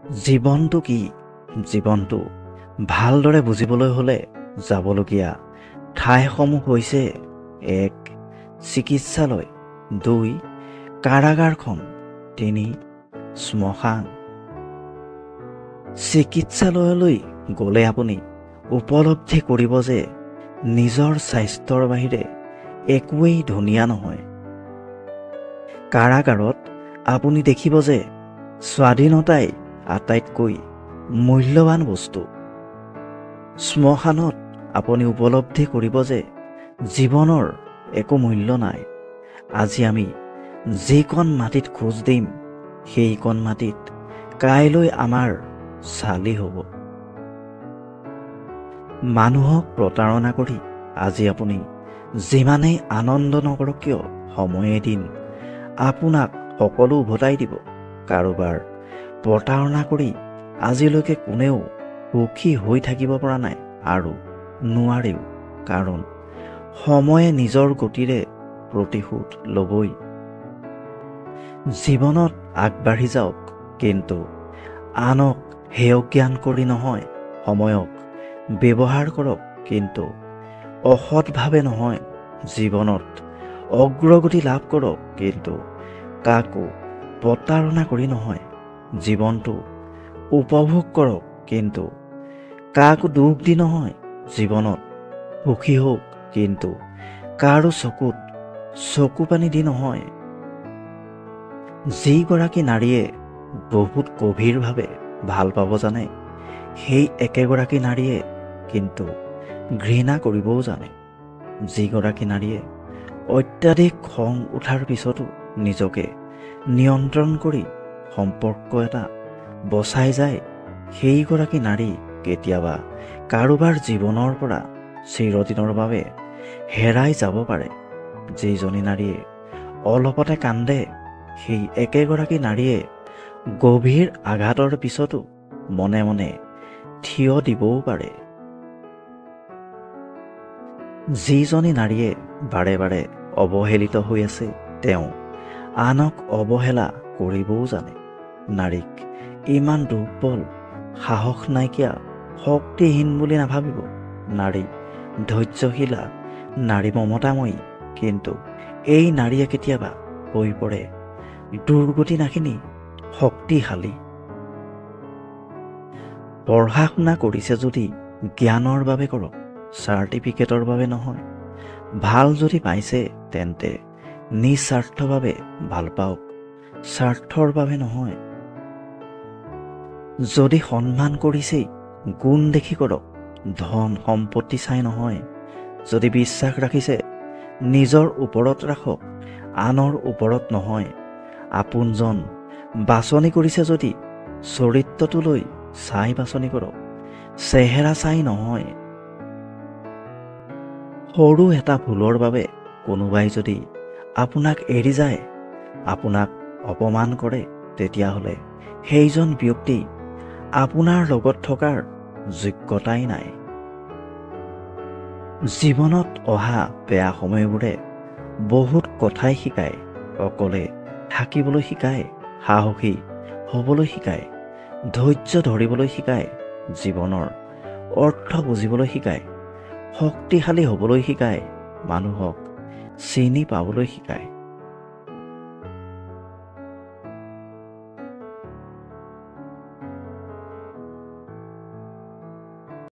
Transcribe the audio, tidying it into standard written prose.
জীৱনটো কি? জীৱনটো ভালদৰে বুজিবলৈ হ'লে যাবলগীয়া ঠাইসমূহ হৈছে ১. চিকিৎসালয়, ২. কাৰাগাৰখন, ৩. শ্মশান। চিকিৎসালয়লৈ গ'লে আপুনি উপলব্ধি কৰিব যে নিজৰ স্বাস্থ্যৰ বাহিৰে একোৱেই ধুনীয়া নহয়। কাৰাগাৰত আপুনি দেখিব যে স্বাধীনতাই আটাইতকৈ মূল্যৱান বস্তু। শ্মশানত আপুনি উপলব্ধি কৰিব যে জীৱনৰ একো মূল্য নাই। আজি আমি যিকণ মাটিত খোজ দিম সেইকণ মাটিত কাইলৈ আমাৰ চালি হ'ব। মানুহক প্ৰতাৰণা কৰি আজি আপুনি যিমানেই আনন্দ নকৰক কিয় সময়ে দিন আপোনাক সকলো উভতাই দিব। কাৰোবাৰ প্ৰতাৰণা কৰি আজিলৈকে কোনেও সুখী হৈ থাকিব পৰা নাই আৰু নোৱাৰেও, কাৰণ সময়ে নিজৰ গতিৰে প্ৰতিশোধ ল'বই। জীৱনত আগবাঢ়ি যাওক, কিন্তু আনক হেয় জ্ঞান কৰি নহয়। সময়ক ব্যৱহাৰ কৰক, কিন্তু অসৎভাৱে নহয়। জীৱনত অগ্ৰগতি লাভ কৰক, কিন্তু কাকো প্ৰতাৰণা কৰি নহয়। জীৱনটো উপভোগ কৰক, কিন্তু কাকো দুখ দি নহয়। জীৱনত সুখী হওক, কিন্তু কাৰো চকুত চকু পানী দি নহয়। যিগৰাকী নাৰীয়ে বহুত গভীৰভাৱে ভাল পাব জানে, সেই একেগৰাকী নাৰীয়ে কিন্তু ঘৃণা কৰিবও জানে। যিগৰাকী নাৰীয়ে অত্যাধিক খং উঠাৰ পিছতো নিজকে নিয়ন্ত্ৰণ কৰি সম্পৰ্ক এটা বচাই যায়, সেইগৰাকী নাৰী কেতিয়াবা কাৰোবাৰ জীৱনৰ পৰা চিৰদিনৰ বাবে হেৰাই যাব পাৰে। যিজনী নাৰীয়ে অলপতে কান্দে, সেই একেগৰাকী নাৰীয়ে গভীৰ আঘাতৰ পিছতো মনে মনে থিয় দিবও পাৰে। যিজনী নাৰীয়ে বাৰে বাৰে অৱহেলিত হৈ আছে, তেওঁ আনক অৱহেলা কৰিবও জানে। নাৰীক ইমান দুৰ্বল, সাহস নাইকিয়া, শক্তিহীন বুলি নাভাবিব। নাৰী ধৈৰ্যশীলা, নাৰী মমতাময়ী, কিন্তু এই নাৰীয়ে কেতিয়াবা হৈ পৰে দুৰ্গতি নাশিনী, শক্তিশালী। পঢ়া শুনা কৰিছে যদি জ্ঞানৰ বাবে কৰক, চাৰ্টিফিকেটৰ বাবে নহয়। ভাল যদি পাইছে তেন্তে নিস্বাৰ্থভাৱে ভাল পাওক, স্বাৰ্থৰ বাবে নহয়। যদি সন্মান কৰিছেই গুণ দেখি কৰক, ধন সম্পত্তি চাই নহয়। যদি বিশ্বাস ৰাখিছে নিজৰ ওপৰত ৰাখক, আনৰ ওপৰত নহয়। আপোনজন বাছনি কৰিছে যদি চৰিত্ৰটো লৈ চাই বাছনি কৰক, চেহেৰা চাই নহয়। সৰু এটা ভুলৰ বাবে কোনোবাই যদি আপোনাক এৰি যায়, আপোনাক অপমান কৰে, তেতিয়াহ'লে সেইজন ব্যক্তি আপোনাৰ লগত থকাৰ যোগ্যতাই নাই। জীৱনত অহা বেয়া সময়বোৰে বহুত কথাই শিকায়। অকলে থাকিবলৈ শিকায়, সাহসী হ'বলৈ শিকায়, ধৈৰ্য ধৰিবলৈ শিকায়, জীৱনৰ অৰ্থ বুজিবলৈ শিকায়, শক্তিশালী হ'বলৈ শিকায়, মানুহক চিনি পাবলৈ শিকায়।